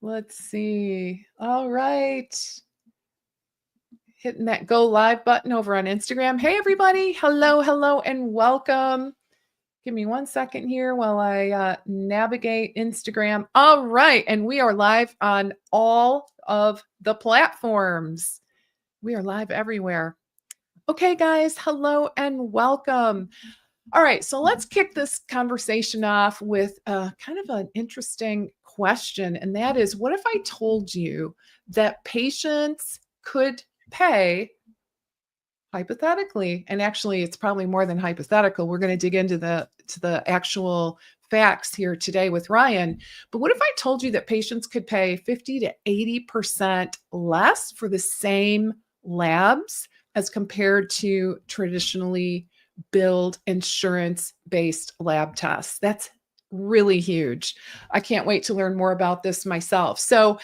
Let's see. All right. Hitting that go live button over on Instagram. Hey, everybody. Hello, hello, and welcome. Give me 1 second here while I navigate Instagram. All right. And we are live on all of the platforms. We are live everywhere. Okay, guys. Hello and welcome. All right. So let's kick this conversation off with kind of an interesting question. And that is, what if I told you that patients could pay hypothetically, and actually it's probably more than hypothetical. We're going to dig into the actual facts here today with Ryan. But what if I told you that patients could pay 50 to 80% less for the same labs as compared to traditionally billed insurance-based lab tests? That's really huge. I can't wait to learn more about this myself. So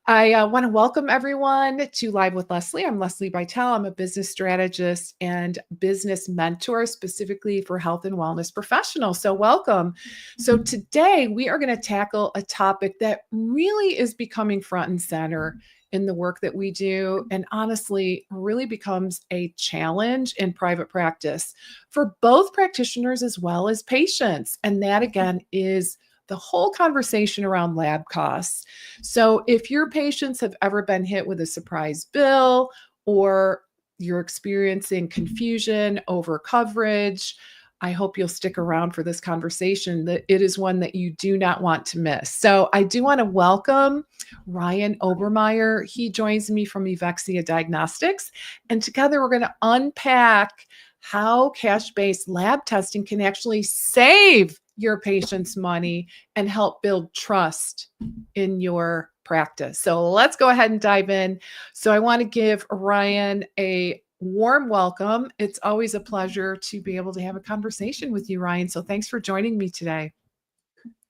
I want to welcome everyone to Live with Lesli. I'm Lesli Bitel. I'm a business strategist and business mentor specifically for health and wellness professionals. So welcome. So today we are going to tackle a topic that really is becoming front and center in the work that we do, and honestly really becomes a challenge in private practice for both practitioners as well as patients. And that again is the whole conversation around lab costs. So if your patients have ever been hit with a surprise bill, or you're experiencing confusion over coverage, I hope you'll stick around for this conversation. That it is one that you do not want to miss. So I do want to welcome Ryan Obermeier. He joins me from Evexia Diagnostics, and together we're going to unpack how cash-based lab testing can actually save your patients money and help build trust in your practice. So let's go ahead and dive in. So I want to give Ryan a warm welcome. It's always a pleasure to be able to have a conversation with you, Ryan. So thanks for joining me today.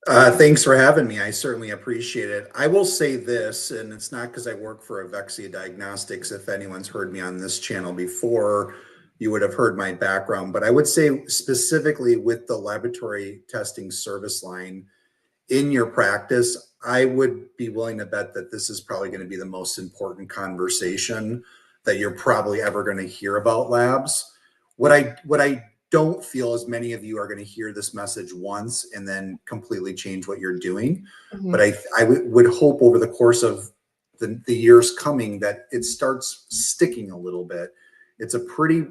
Thanks for having me. I certainly appreciate it. I will say this, and it's not because I work for Evexia Diagnostics. If anyone's heard me on this channel before, you would have heard my background, but I would say specifically with the laboratory testing service line in your practice, I would be willing to bet that this is probably going to be the most important conversation that you're probably ever going to hear about labs. What I don't feel is many of you are going to hear this message once and then completely change what you're doing. Mm-hmm. But I would hope over the course of the years coming that it starts sticking a little bit. It's a pretty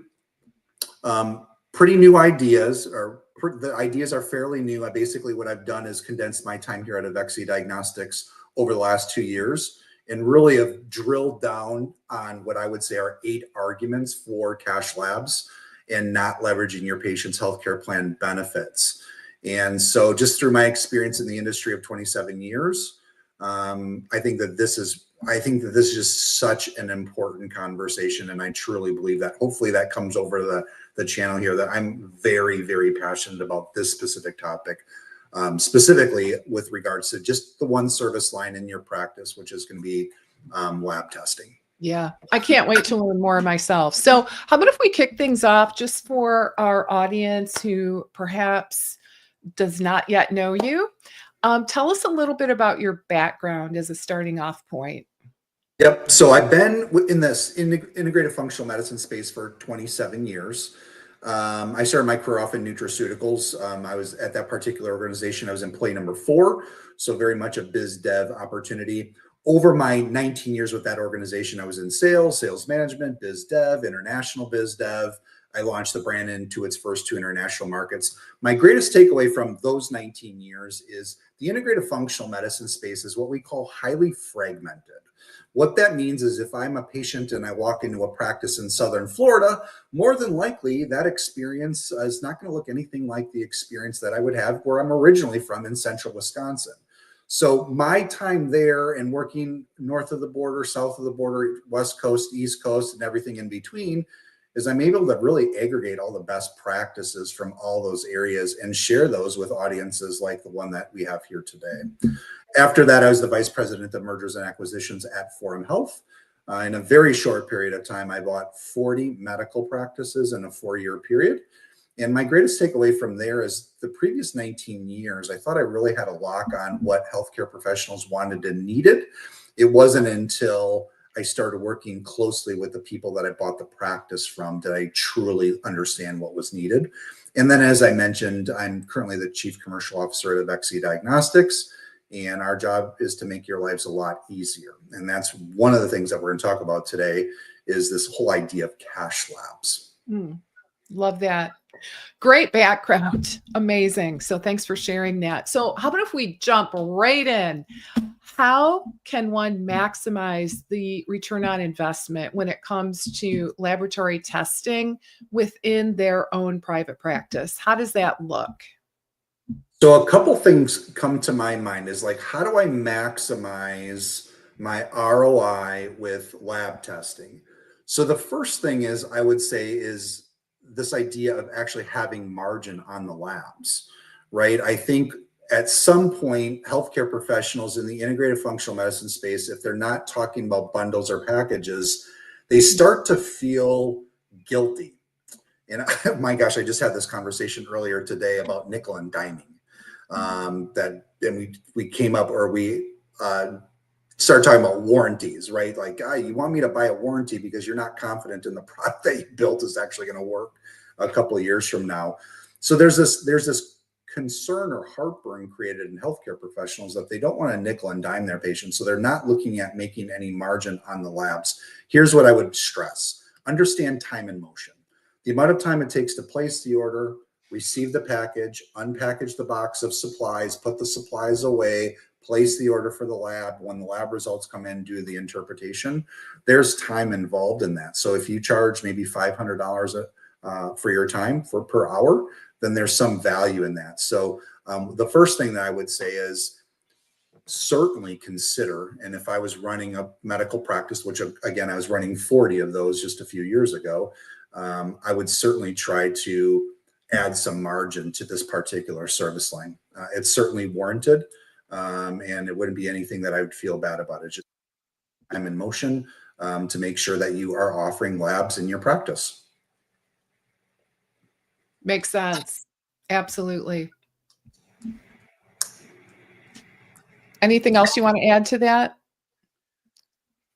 new ideas, or the ideas are fairly new. Basically what I've done is condensed my time here at Evexia Diagnostics over the last 2 years and really have drilled down on what I would say are 8 arguments for cash labs and not leveraging your patient's healthcare plan benefits. And so just through my experience in the industry of 27 years, I think that this is just such an important conversation. And I truly believe that hopefully that comes over the channel here, that I'm very, very passionate about this specific topic, specifically with regards to just the one service line in your practice, which is going to be lab testing. Yeah, I can't wait to learn more myself. So how about if we kick things off just for our audience who perhaps does not yet know you? Tell us a little bit about your background as a starting off point. Yep. So I've been in this integrative functional medicine space for 27 years. I started my career off in nutraceuticals. I was at that particular organization. I was employee number 4. So very much a biz dev opportunity. Over my 19 years with that organization, I was in sales management, biz dev, international biz dev. I launched the brand into its first 2 international markets. My greatest takeaway from those 19 years is the integrative functional medicine space is what we call highly fragmented. What that means is if I'm a patient and I walk into a practice in Southern Florida, more than likely that experience is not going to look anything like the experience that I would have where I'm originally from in central Wisconsin. So my time there and working north of the border, south of the border, West Coast, East Coast, and everything in between is I'm able to really aggregate all the best practices from all those areas and share those with audiences like the one that we have here today. After that, I was the vice president of mergers and acquisitions at Forum Health. In a very short period of time, I bought 40 medical practices in a 4-year period. And my greatest takeaway from there is the previous 19 years, I thought I really had a lock on what healthcare professionals wanted and needed. It wasn't until I started working closely with the people that I bought the practice from did I truly understand what was needed. And then, as I mentioned, I'm currently the Chief Commercial Officer at Evexia Diagnostics, and our job is to make your lives a lot easier. And that's one of the things that we're going to talk about today is this whole idea of cash labs. Love that. Great background. Amazing. So thanks for sharing that. So how about if we jump right in? How can one maximize the return on investment when it comes to laboratory testing within their own private practice? How does that look? So a couple things come to my mind is like, how do I maximize my ROI with lab testing? So the first thing is, I would say, is this idea of actually having margin on the labs, right? I think at some point, healthcare professionals in the integrated functional medicine space, if they're not talking about bundles or packages, they start to feel guilty. And my gosh, I just had this conversation earlier today about nickel and diming. We came up, or we started talking about warranties, right? Like, you want me to buy a warranty because you're not confident in the product that you built is actually going to work a couple of years from now. So there's this concern or heartburn created in healthcare professionals that they don't want to nickel and dime their patients. So they're not looking at making any margin on the labs. Here's what I would stress: understand time and motion. The amount of time it takes to place the order, receive the package, unpackage the box of supplies, put the supplies away, place the order for the lab. When the lab results come in, do the interpretation. There's time involved in that. So if you charge maybe $500 for your time per hour, then there's some value in that. So the first thing that I would say is certainly consider, and if I was running a medical practice, which again, I was running 40 of those just a few years ago, I would certainly try to add some margin to this particular service line. It's certainly warranted, and it wouldn't be anything that I would feel bad about. It's just time in motion to make sure that you are offering labs in your practice. Makes sense. Absolutely. Anything else you want to add to that?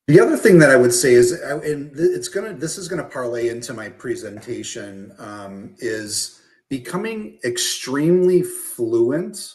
The other thing that I would say is, and this is gonna parlay into my presentation, is becoming extremely fluent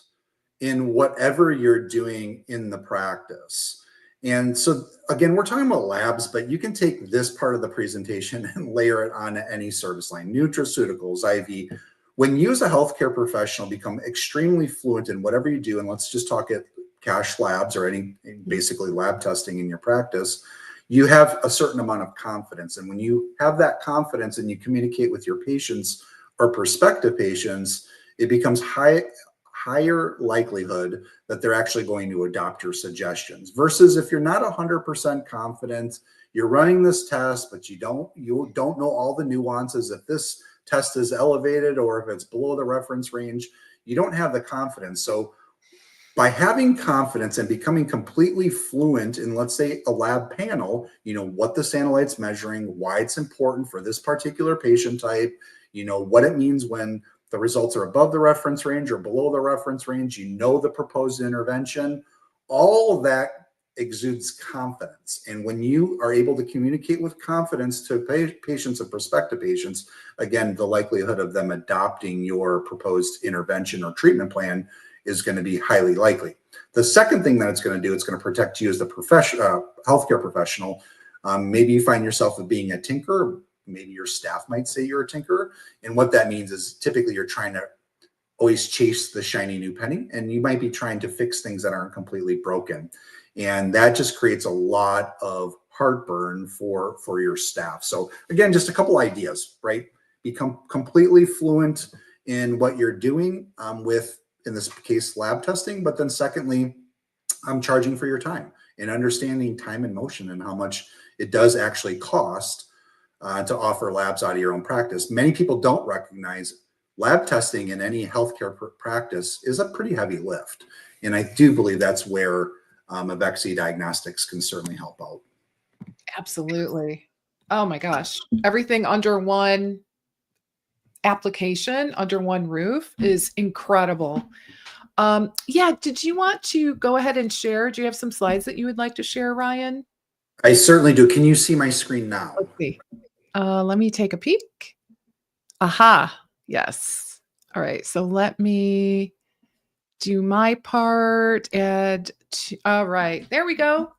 in whatever you're doing in the practice. And so again, we're talking about labs, but you can take this part of the presentation and layer it onto any service line: nutraceuticals, IV. When you as a healthcare professional become extremely fluent in whatever you do, and let's just talk at cash labs or any basically lab testing in your practice, you have a certain amount of confidence. And when you have that confidence and you communicate with your patients or prospective patients, it becomes higher likelihood that they're actually going to adopt your suggestions. Versus if you're not 100% confident, you're running this test, but you don't know all the nuances. If this test is elevated or if it's below the reference range, you don't have the confidence. So by having confidence and becoming completely fluent in, let's say, a lab panel, you know what this analyte's measuring, why it's important for this particular patient type, you know what it means when the results are above the reference range or below the reference range, you know the proposed intervention. All of that exudes confidence. And when you are able to communicate with confidence to patients and prospective patients, again, the likelihood of them adopting your proposed intervention or treatment plan is going to be highly likely. The second thing that it's going to do, it's going to protect you as the healthcare professional. Maybe you find yourself being a tinker. Maybe your staff might say you're a tinker. And what that means is typically you're trying to always chase the shiny new penny, and you might be trying to fix things that aren't completely broken. And that just creates a lot of heartburn for your staff. So again, just a couple ideas, right? Become completely fluent in what you're doing with, in this case, lab testing. But then secondly, I'm charging for your time and understanding time and motion and how much it does actually cost to offer labs out of your own practice. Many people don't recognize lab testing in any healthcare practice is a pretty heavy lift. And I do believe that's where Evexia Diagnostics can certainly help out. Absolutely. Oh my gosh. Everything under one application under one roof is incredible. Yeah, did you want to go ahead and share? Do you have some slides that you would like to share, Ryan? I certainly do. Can you see my screen now? Let's see. Let me take a peek. Aha. Yes. All right. So let me do my part. All right. There we go.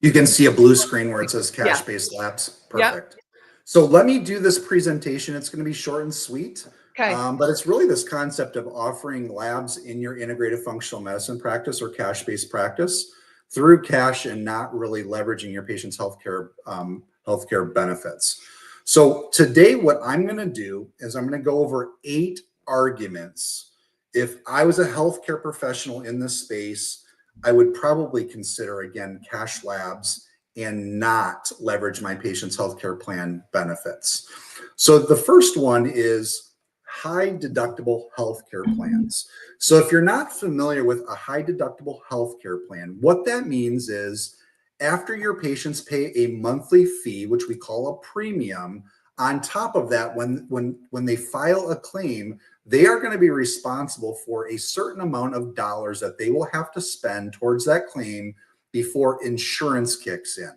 You can see a blue screen where it says Yeah. cash-based labs. Yep. Perfect. So let me do this presentation. It's going to be short and sweet, Okay. but it's really this concept of offering labs in your integrative functional medicine practice or cash-based practice through cash and not really leveraging your patient's healthcare benefits. So today, what I'm going to do is I'm going to go over 8 arguments. If I was a healthcare professional in this space, I would probably consider, again, cash labs and not leverage my patient's healthcare plan benefits. So the first one is high deductible healthcare plans. So if you're not familiar with a high deductible healthcare plan, what that means is after your patients pay a monthly fee, which we call a premium, on top of that, when they file a claim, they are going to be responsible for a certain amount of dollars that they will have to spend towards that claim before insurance kicks in.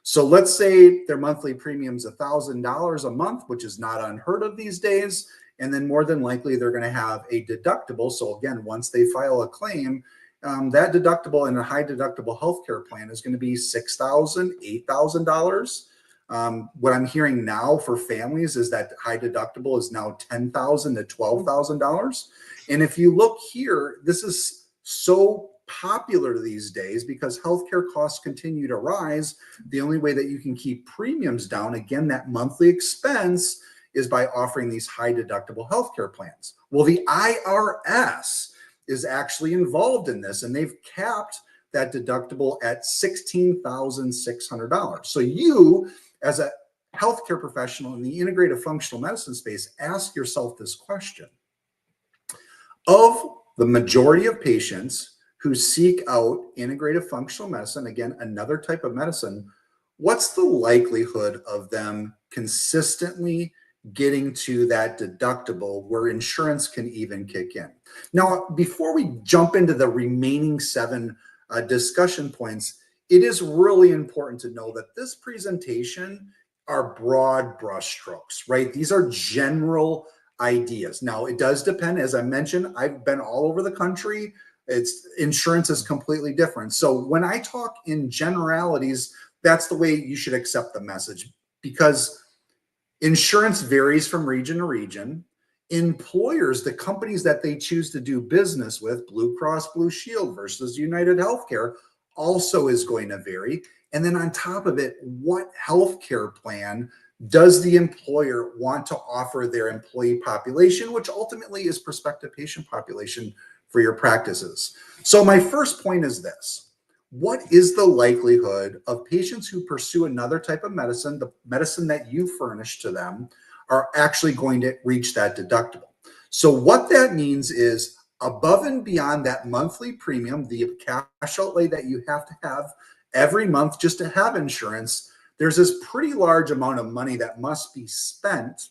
So let's say their monthly premium is $1,000 a month, which is not unheard of these days. And then more than likely, they're going to have a deductible. So again, once they file a claim, that deductible in a high deductible healthcare plan is going to be $6,000, $8,000. What I'm hearing now for families is that high deductible is now $10,000 to $12,000. And if you look here, this is so popular these days because healthcare costs continue to rise. The only way that you can keep premiums down, again, that monthly expense, is by offering these high deductible healthcare plans. Well, the IRS is actually involved in this, and they've capped that deductible at $16,600. So you, as a healthcare professional in the integrative functional medicine space, ask yourself this question. Of the majority of patients who seek out integrative functional medicine, again, another type of medicine, what's the likelihood of them consistently getting to that deductible where insurance can even kick in? Now, before we jump into the remaining 7 discussion points, it is really important to know that this presentation are broad brushstrokes, right? These are general ideas. Now, it does depend. As I mentioned, I've been all over the country. Insurance is completely different. So when I talk in generalities, that's the way you should accept the message, because insurance varies from region to region. Employers, the companies that they choose to do business with, Blue Cross Blue Shield versus United Healthcare, also is going to vary. And then on top of it, what healthcare plan does the employer want to offer their employee population, which ultimately is prospective patient population for your practices. So my first point is this. What is the likelihood of patients who pursue another type of medicine, the medicine that you furnish to them, are actually going to reach that deductible? So what that means is above and beyond that monthly premium, the cash outlay that you have to have every month just to have insurance, there's this pretty large amount of money that must be spent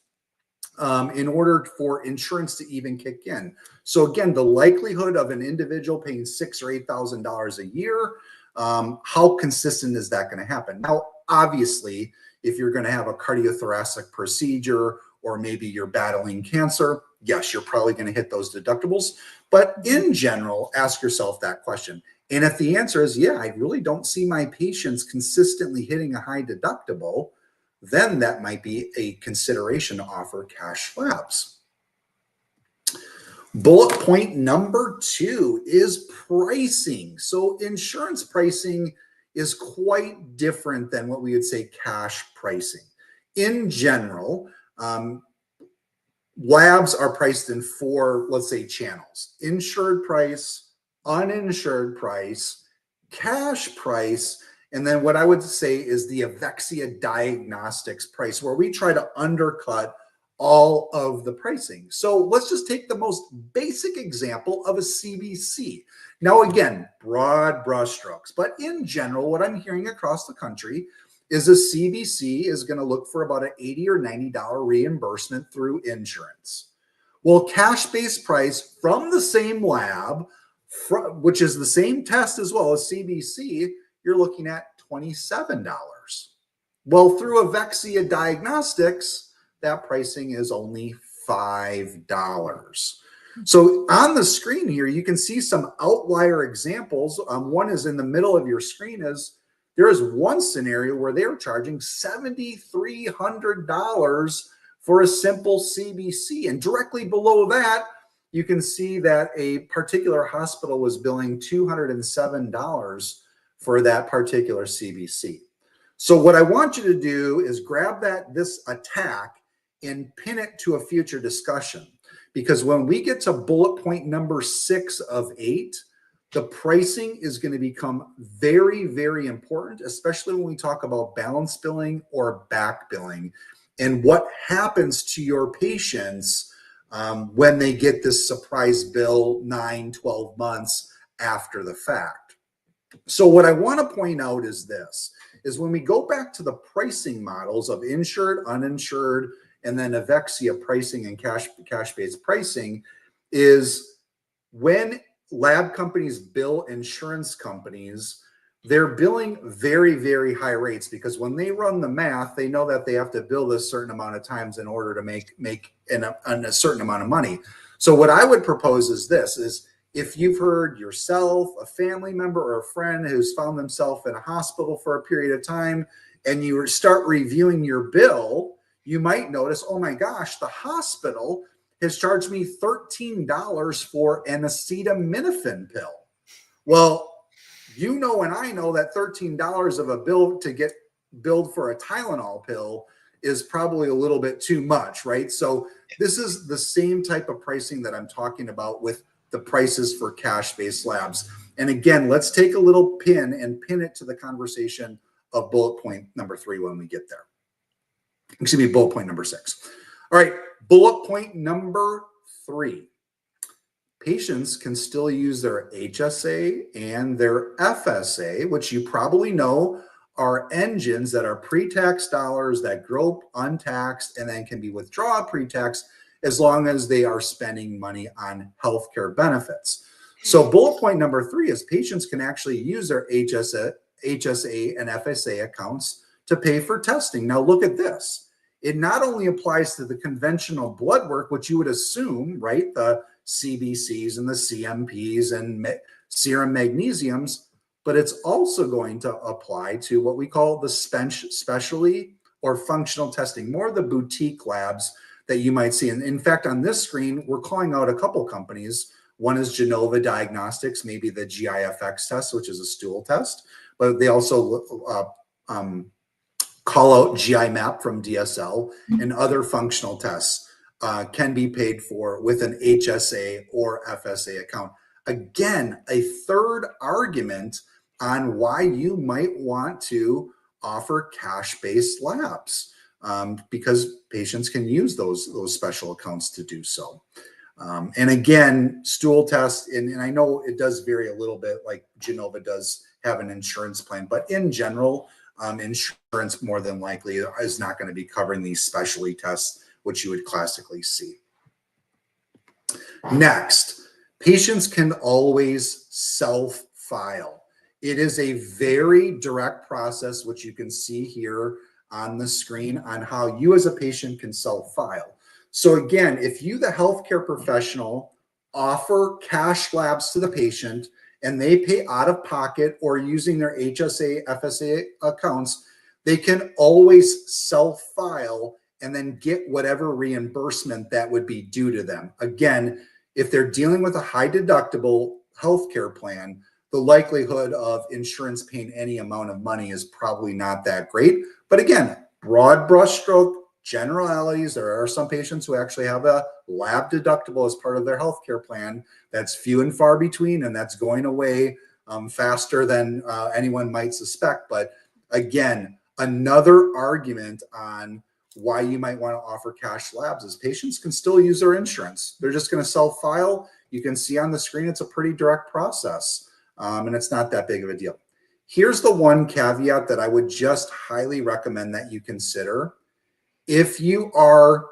in order for insurance to even kick in. So again, the likelihood of an individual paying $6,000 or $8,000 a year, how consistent is that going to happen? Now, obviously, if you're going to have a cardiothoracic procedure or maybe you're battling cancer, yes, you're probably going to hit those deductibles. But in general, ask yourself that question. And if the answer is, yeah, I really don't see my patients consistently hitting a high deductible, then that might be a consideration to offer cash labs. Bullet point number 2 is pricing. So insurance pricing is quite different than what we would say cash pricing. In general, labs are priced in 4, let's say, channels: insured price, uninsured price, cash price, and then what I would say is the Evexia Diagnostics price, where we try to undercut all of the pricing. So let's just take the most basic example of a CBC. Now, again, broad brushstrokes, but in general, what I'm hearing across the country is a CBC is going to look for about an $80 or $90 reimbursement through insurance. Well, cash-based price from the same lab, which is the same test as well as CBC, you're looking at $27. Well, through Evexia Diagnostics, that pricing is only $5. So on the screen here, you can see some outlier examples. One is in the middle of your screen. There is one scenario where they're charging $7,300 for a simple CBC. And directly below that, you can see that a particular hospital was billing $207 for that particular CBC. So what I want you to do is grab this attack and pin it to a future discussion. Because when we get to bullet point number 6 of 8, the pricing is going to become very, very important, especially when we talk about balance billing or back billing and what happens to your patients when they get this surprise bill 9, 12 months after the fact. So what I want to point out is this, is when we go back to the pricing models of insured, uninsured, and then Evexia pricing and cash-based pricing, is when lab companies bill insurance companies, they're billing very, very high rates, because when they run the math, they know that they have to bill this certain amount of times in order to make a certain amount of money. So what I would propose is this, is if you've heard yourself, a family member, or a friend who's found themselves in a hospital for a period of time, and you start reviewing your bill, you might notice, oh my gosh, the hospital has charged me $13 for an acetaminophen pill. Well, you know and I know that $13 of a bill to get billed for a Tylenol pill is probably a little bit too much, right? So this is the same type of pricing that I'm talking about with the prices for cash-based labs. And again, let's take a little pin and pin it to the conversation of bullet point number 3 when we get there. Excuse me, bullet point number 6. All right, bullet point number 3. Patients can still use their HSA and their FSA, which you probably know are engines that are pre-tax dollars that grow untaxed and then can be withdrawn pre-tax as long as they are spending money on healthcare benefits. So bullet point number 3 is patients can actually use their HSA and FSA accounts to pay for testing. Now look at this. It not only applies to the conventional blood work, which you would assume, right, the CBCs and the CMPs and serum magnesiums, but it's also going to apply to what we call the specialty or functional testing, more of the boutique labs that you might see. And in fact, on this screen, we're calling out a couple companies. One is Evexia Diagnostics, maybe the GIFX test, which is a stool test, but they also call out GI map from DSL, and other functional tests can be paid for with an HSA or FSA account. Again, a third argument on why you might want to offer cash-based labs, because patients can use those special accounts to do so. And again, stool tests, and I know it does vary a little bit, like Genova does have an insurance plan, but in general, insurance more than likely is not going to be covering these specialty tests, which you would classically see. Next, patients can always self-file. It is a very direct process, which you can see here on the screen, on how you as a patient can self-file. So again, if you, the healthcare professional, offer cash labs to the patient and they pay out of pocket or using their HSA, FSA accounts, they can always self-file and then get whatever reimbursement that would be due to them. Again, if they're dealing with a high deductible healthcare plan, the likelihood of insurance paying any amount of money is probably not that great. But again, broad brushstroke generalities. There are some patients who actually have a lab deductible as part of their healthcare plan. That's few and far between, and that's going away faster than anyone might suspect. But again, another argument on why you might want to offer cash labs is patients can still use their insurance. They're just going to self-file. You can see on the screen, it's a pretty direct process, and it's not that big of a deal. Here's the one caveat that I would just highly recommend that you consider. If you are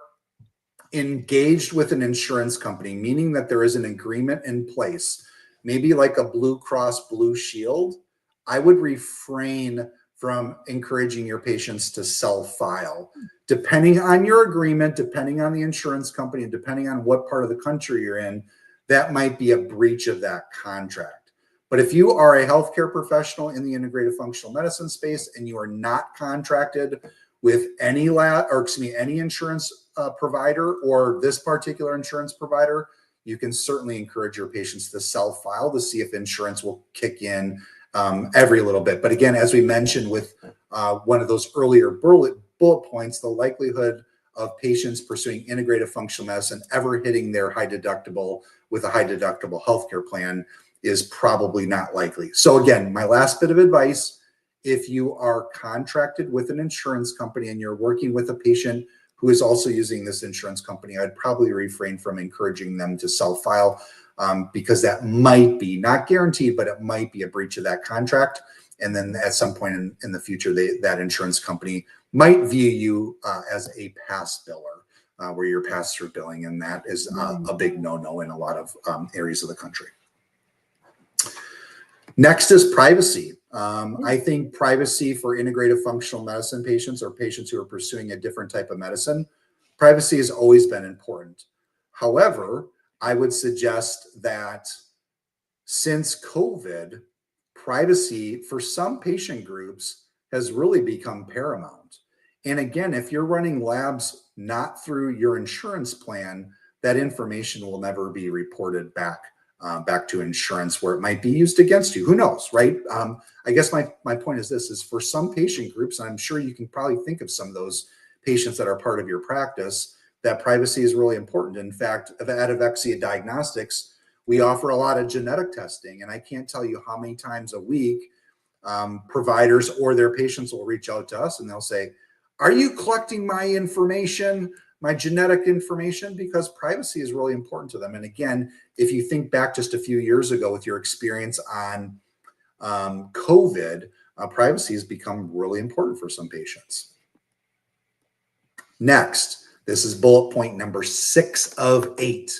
engaged with an insurance company, meaning that there is an agreement in place, maybe like a Blue Cross Blue Shield, I would refrain from encouraging your patients to self-file. Depending on your agreement, depending on the insurance company, and depending on what part of the country you're in, that might be a breach of that contract. But if you are a healthcare professional in the integrative functional medicine space and you are not contracted with any any insurance provider or this particular insurance provider, you can certainly encourage your patients to self-file to see if insurance will kick in every little bit. But again, as we mentioned with one of those earlier bullet points, the likelihood of patients pursuing integrative functional medicine ever hitting their high deductible with a high deductible healthcare plan is probably not likely. So again, my last bit of advice, if you are contracted with an insurance company and you're working with a patient who is also using this insurance company, I'd probably refrain from encouraging them to self-file because that might be, not guaranteed, but it might be a breach of that contract. And then at some point in the future, that insurance company might view you as a pass biller, where you're pass-through billing, and that is a big no-no in a lot of areas of the country. Next is privacy. I think privacy for integrative functional medicine patients or patients who are pursuing a different type of medicine, privacy has always been important. However, I would suggest that since COVID, privacy for some patient groups has really become paramount. And again, if you're running labs not through your insurance plan, that information will never be reported back to insurance, where it might be used against you. Who knows, right? I guess my point is this, is for some patient groups, and I'm sure you can probably think of some of those patients that are part of your practice, that privacy is really important. In fact, at Evexia Diagnostics, we offer a lot of genetic testing, and I can't tell you how many times a week providers or their patients will reach out to us and they'll say, are you collecting my information, my genetic information? Because privacy is really important to them. And again, if you think back just a few years ago with your experience on COVID, privacy has become really important for some patients. Next, this is bullet point number 6 of 8.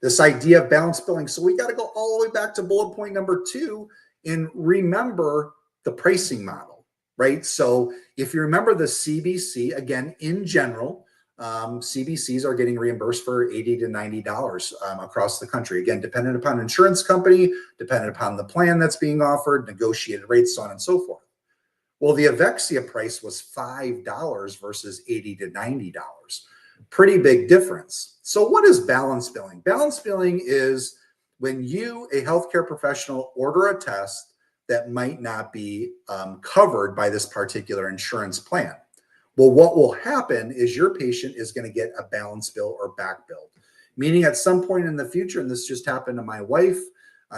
This idea of balance billing. So we got to go all the way back to bullet point number 2 and remember the pricing model, right? So if you remember the CBC, again, in general, CBCs are getting reimbursed for $80 to $90 across the country. Again, dependent upon insurance company, dependent upon the plan that's being offered, negotiated rates, so on and so forth. Well, the Evexia price was $5 versus $80 to $90. Pretty big difference. So what is balance billing? Balance billing is when you, a healthcare professional, order a test that might not be covered by this particular insurance plan. Well, what will happen is your patient is going to get a balance bill or back bill, meaning at some point in the future, and this just happened to my wife,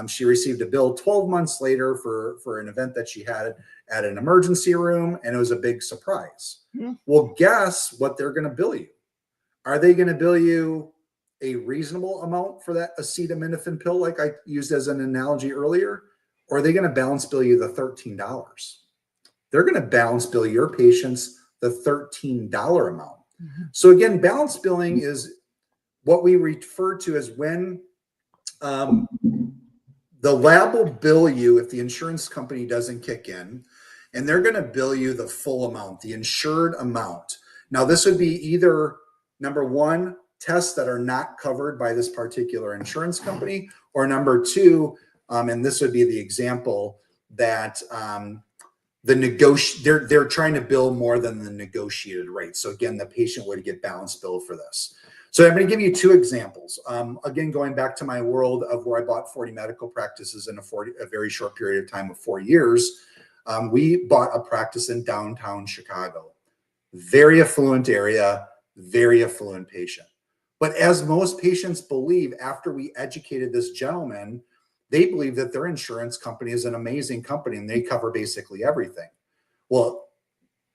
she received a bill 12 months later for an event that she had at an emergency room, and it was a big surprise. Mm-hmm. Well, guess what they're going to bill you? Are they going to bill you a reasonable amount for that acetaminophen pill, like I used as an analogy earlier? Or are they going to balance bill you the $13? They're going to balance bill your patients the $13 amount. Mm-hmm. So again, balance billing is what we refer to as when the lab will bill you if the insurance company doesn't kick in, and they're going to bill you the full amount, the insured amount. Now, this would be either, number one, tests that are not covered by this particular insurance company, or number two, and this would be the example that they're trying to bill more than the negotiated rate. So again, the patient would get balance bill for this. So I'm going to give you 2 examples. Again, going back to my world of where I bought 40 medical practices in a very short period of time of 4 years, we bought a practice in downtown Chicago. Very affluent area, very affluent patient. But as most patients believe, after we educated this gentleman, they believe that their insurance company is an amazing company and they cover basically everything. Well,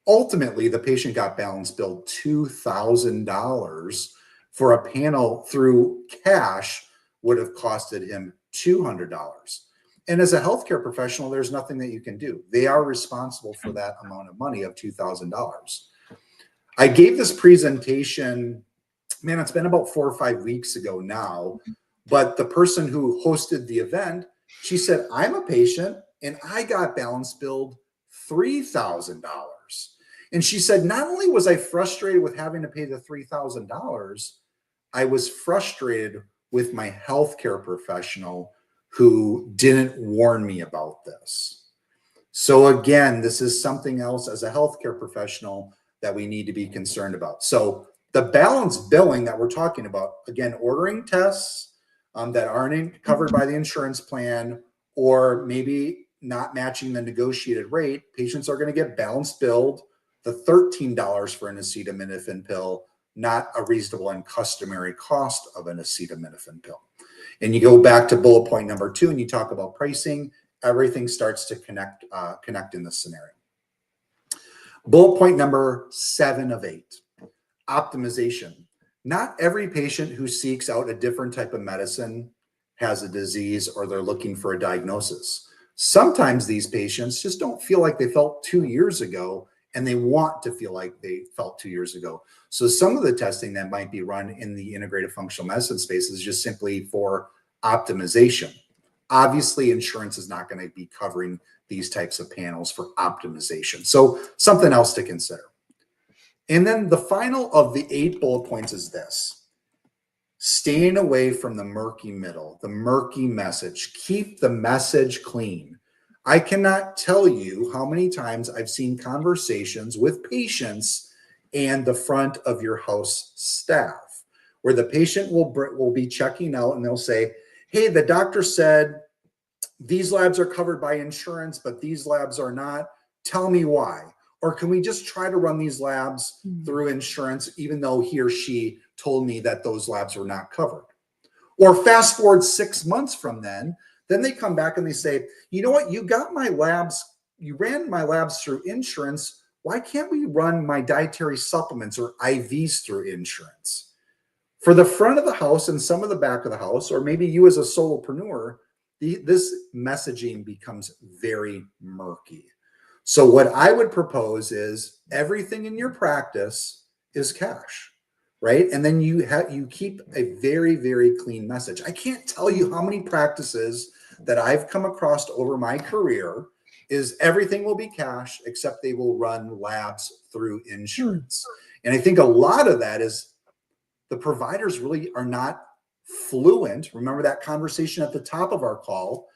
ultimately, the patient got balance billed $2,000 for a panel through cash would have costed him $200. And as a healthcare professional, there's nothing that you can do. They are responsible for that amount of money of $2,000. I gave this presentation, man, it's been about 4 or 5 weeks ago now, but the person who hosted the event, she said, I'm a patient and I got balance billed $3,000. And she said, not only was I frustrated with having to pay the $3,000, I was frustrated with my healthcare professional who didn't warn me about this. So again, this is something else as a healthcare professional that we need to be concerned about. So the balance billing that we're talking about, again, ordering tests that aren't covered by the insurance plan, or maybe not matching the negotiated rate, patients are going to get balance billed the $13 for an acetaminophen pill, not a reasonable and customary cost of an acetaminophen pill. And you go back to bullet point number 2 and you talk about pricing, everything starts to connect in this scenario. Bullet point number 7 of 8, optimization. Not every patient who seeks out a different type of medicine has a disease or they're looking for a diagnosis. Sometimes these patients just don't feel like they felt 2 years ago, and they want to feel like they felt 2 years ago. So some of the testing that might be run in the integrative functional medicine space is just simply for optimization. Obviously, insurance is not going to be covering these types of panels for optimization. So something else to consider. And then the final of the 8 bullet points is this: staying away from the murky middle, the murky message. Keep the message clean. I cannot tell you how many times I've seen conversations with patients and the front of your house staff, where the patient will be checking out and they'll say, hey, the doctor said these labs are covered by insurance, but these labs are not. Tell me why. Or can we just try to run these labs through insurance, even though he or she told me that those labs were not covered? Or fast forward 6 months from then they come back and they say, you know what, you got my labs, you ran my labs through insurance. Why can't we run my dietary supplements or IVs through insurance? For the front of the house and some of the back of the house, or maybe you as a solopreneur, this messaging becomes very murky. So what I would propose is everything in your practice is cash, right? And then you keep a very, very clean message. I can't tell you how many practices that I've come across over my career is everything will be cash, except they will run labs through insurance. And I think a lot of that is the providers really are not fluent. Remember that conversation at the top of our call?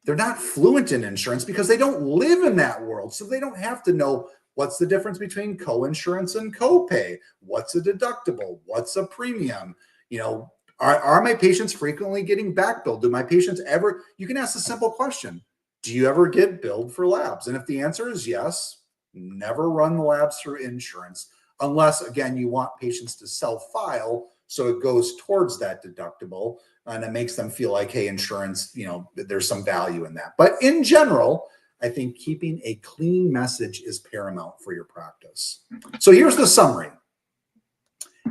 They're not fluent in insurance because they don't live in that world. So they don't have to know what's the difference between co-insurance and copay. What's a deductible? What's a premium? You know, are my patients frequently getting back billed? Do my patients ever, you can ask a simple question. Do you ever get billed for labs? And if the answer is yes, never run the labs through insurance, unless, again, you want patients to self-file so it goes towards that deductible and it makes them feel like, hey, insurance, you know, there's some value in that. But in general, I think keeping a clean message is paramount for your practice. So here's the summary.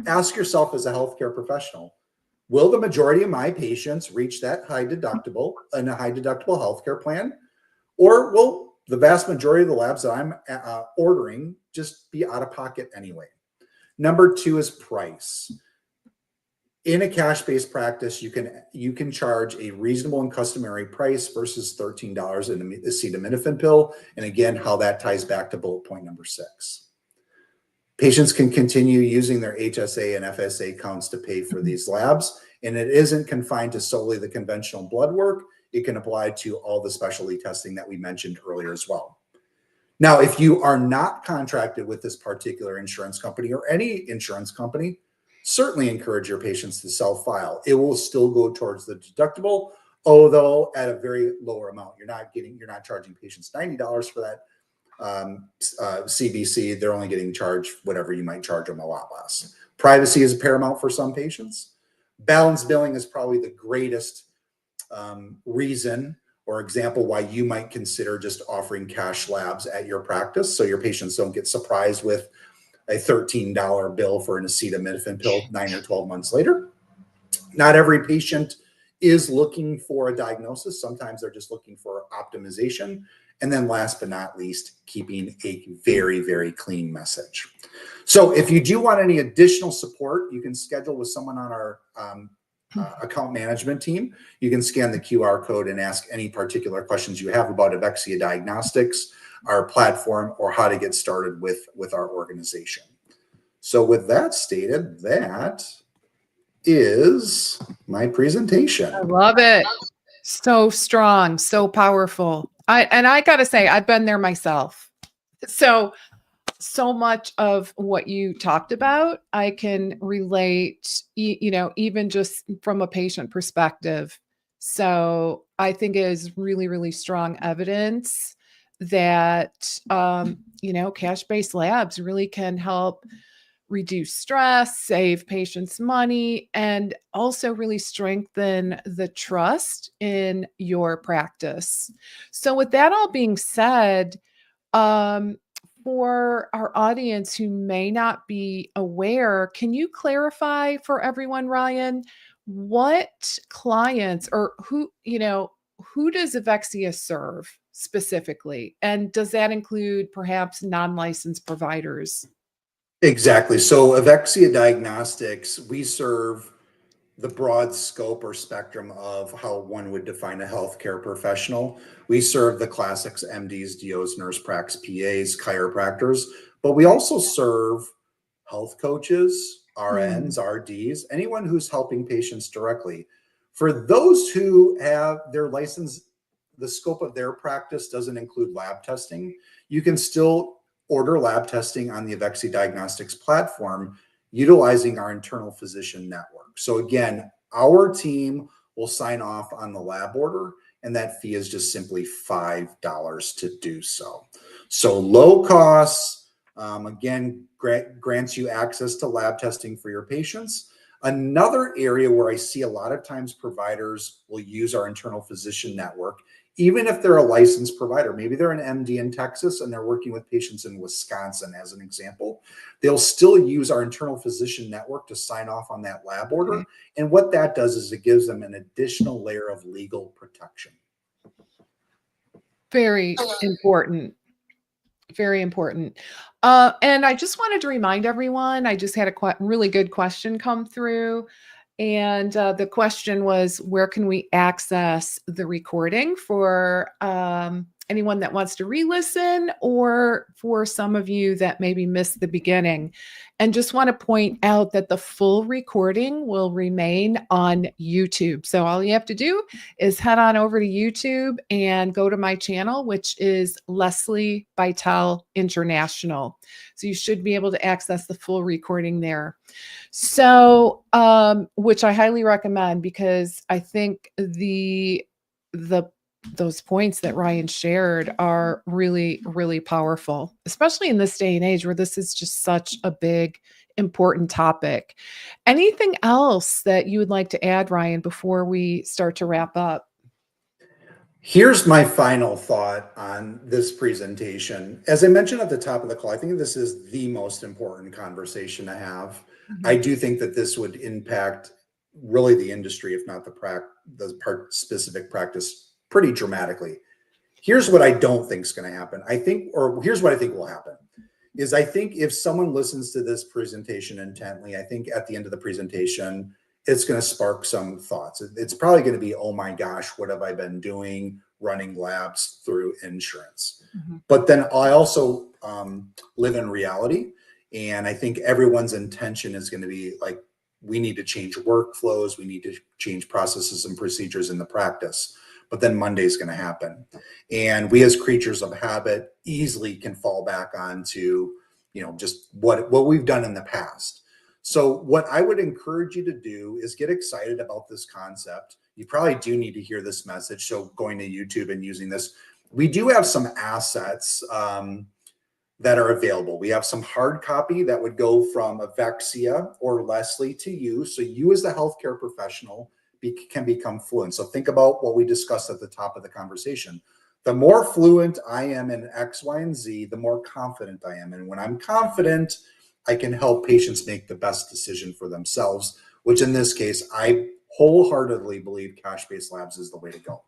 Ask yourself as a healthcare professional, will the majority of my patients reach that high deductible in a high deductible healthcare plan? Or will the vast majority of the labs that I'm ordering just be out of pocket anyway? Number 2 is price. In a cash-based practice, you can charge a reasonable and customary price versus $13 in an acetaminophen pill. And again, how that ties back to bullet point number 6. Patients can continue using their HSA and FSA counts to pay for these labs. And it isn't confined to solely the conventional blood work. It can apply to all the specialty testing that we mentioned earlier as well. Now, if you are not contracted with this particular insurance company or any insurance company, certainly encourage your patients to self-file. It will still go towards the deductible, although at a very lower amount. You're not charging patients $90 for that CBC. They're only getting charged whatever you might charge them, a lot less. Privacy is paramount for some patients. Balance billing is probably the greatest reason or example why you might consider just offering cash labs at your practice, so your patients don't get surprised with a $13 bill for an acetaminophen pill 9 or 12 months later. Not every patient is looking for a diagnosis. Sometimes they're just looking for optimization. And then last but not least, keeping a very, very clean message. So if you do want any additional support, you can schedule with someone on our account management team. You can scan the QR code and ask any particular questions you have about Evexia Diagnostics, our platform, or how to get started with our organization. So with that stated, that is my presentation. I love it. So strong, so powerful. I gotta say, I've been there myself. So much of what you talked about, I can relate, even just from a patient perspective. So I think it is really, really strong evidence that, cash-based labs really can help reduce stress, save patients money, and also really strengthen the trust in your practice. So with that all being said, um, for our audience who may not be aware, can you clarify for everyone, Ryan, what clients or who does Evexia serve specifically? And does that include perhaps non-licensed providers? Exactly. So Evexia Diagnostics, we serve the broad scope or spectrum of how one would define a healthcare professional. We serve the classics, MDs, DOs, nurse pracs, PAs, chiropractors, but we also serve health coaches, RNs, RDs, anyone who's helping patients directly. For those who have their license, the scope of their practice doesn't include lab testing, you can still order lab testing on the Evexia Diagnostics platform utilizing our internal physician network. So again, our team will sign off on the lab order, and that fee is just simply $5 to do so. So low costs, again, grants you access to lab testing for your patients. Another area where I see a lot of times providers will use our internal physician network, even if they're a licensed provider, maybe they're an MD in Texas and they're working with patients in Wisconsin, as an example, they'll still use our internal physician network to sign off on that lab order. Okay. And what that does is it gives them an additional layer of legal protection. Very important. Very important. And I just wanted to remind everyone, I just had a really good question come through. And the question was, where can we access the recording for anyone that wants to re-listen, or for some of you that maybe missed the beginning? And just want to point out that the full recording will remain on YouTube. So all you have to do is head on over to YouTube and go to my channel, which is Lesli International. So you should be able to access the full recording there. So, which I highly recommend, because I think those points that Ryan shared are really, really powerful, especially in this day and age where this is just such a big, important topic. Anything else that you would like to add, Ryan, before we start to wrap up? Here's my final thought on this presentation. As I mentioned at the top of the call, I think this is the most important conversation to have. I do think that this would impact really the industry, if not the specific practice, pretty dramatically. Here's what I don't think is going to happen. Here's what I think will happen is, I think if someone listens to this presentation intently, I think at the end of the presentation, it's going to spark some thoughts. It's probably going to be, oh my gosh, what have I been doing running labs through insurance? But then I also live in reality. And I think everyone's intention is going to be like, we need to change workflows. We need to change processes and procedures in the practice. But then Monday's going to happen. And we as creatures of habit easily can fall back onto, just what we've done in the past. So what I would encourage you to do is get excited about this concept. You probably do need to hear this message. So going to YouTube and using this, we do have some assets that are available. We have some hard copy that would go from Evexia or Lesli to you. So you as the healthcare professional can become fluent. So think about what we discussed at the top of the conversation. The more fluent I am in X, Y, and Z, the more confident I am. And when I'm confident, I can help patients make the best decision for themselves, which in this case, I wholeheartedly believe cash-based labs is the way to go.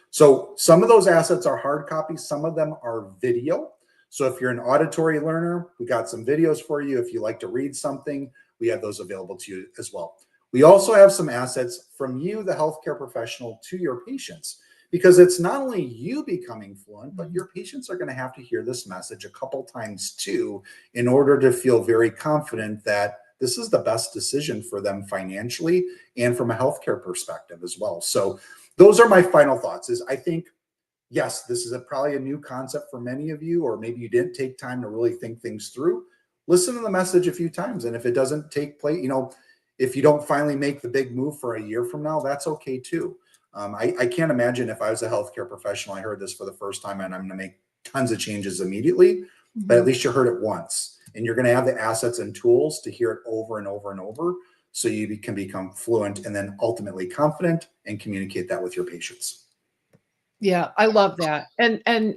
So some of those assets are hard copies, some of them are video. So if you're an auditory learner, we got some videos for you. If you like to read something, we have those available to you as well. We also have some assets from you, the healthcare professional, to your patients, because it's not only you becoming fluent, but your patients are going to have to hear this message a couple times too, in order to feel very confident that this is the best decision for them financially and from a healthcare perspective as well. So those are my final thoughts. Is I think, yes, this is probably a new concept for many of you, or maybe you didn't take time to really think things through. Listen to the message a few times. And if it doesn't take place, if you don't finally make the big move for a year from now, that's okay too. I can't imagine if I was a healthcare professional, I heard this for the first time and I'm going to make tons of changes immediately, but at least you heard it once, and you're going to have the assets and tools to hear it over and over and over, so you can become fluent and then ultimately confident and communicate that with your patients. Yeah, I love that. And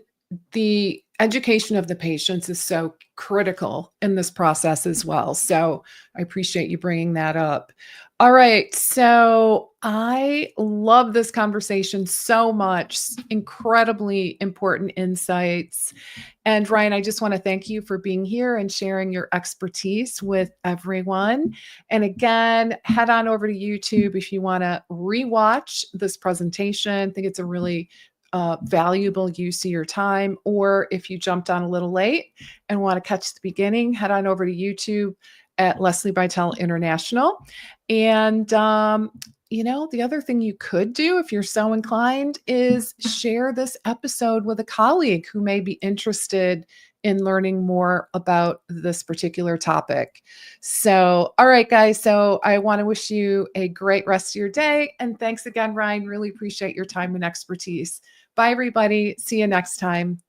the education of the patients is so critical in this process as well. So I appreciate you bringing that up. All right. So I love this conversation so much. Incredibly important insights. And Ryan, I just want to thank you for being here and sharing your expertise with everyone. And again, head on over to YouTube if you want to rewatch this presentation. I think it's a really valuable use of your time. Or if you jumped on a little late and want to catch the beginning, head on over to YouTube at Lesli Bitel International. And, the other thing you could do if you're so inclined is share this episode with a colleague who may be interested in learning more about this particular topic. So, all right, guys. So I want to wish you a great rest of your day. And thanks again, Ryan. Really appreciate your time and expertise. Bye, everybody. See you next time.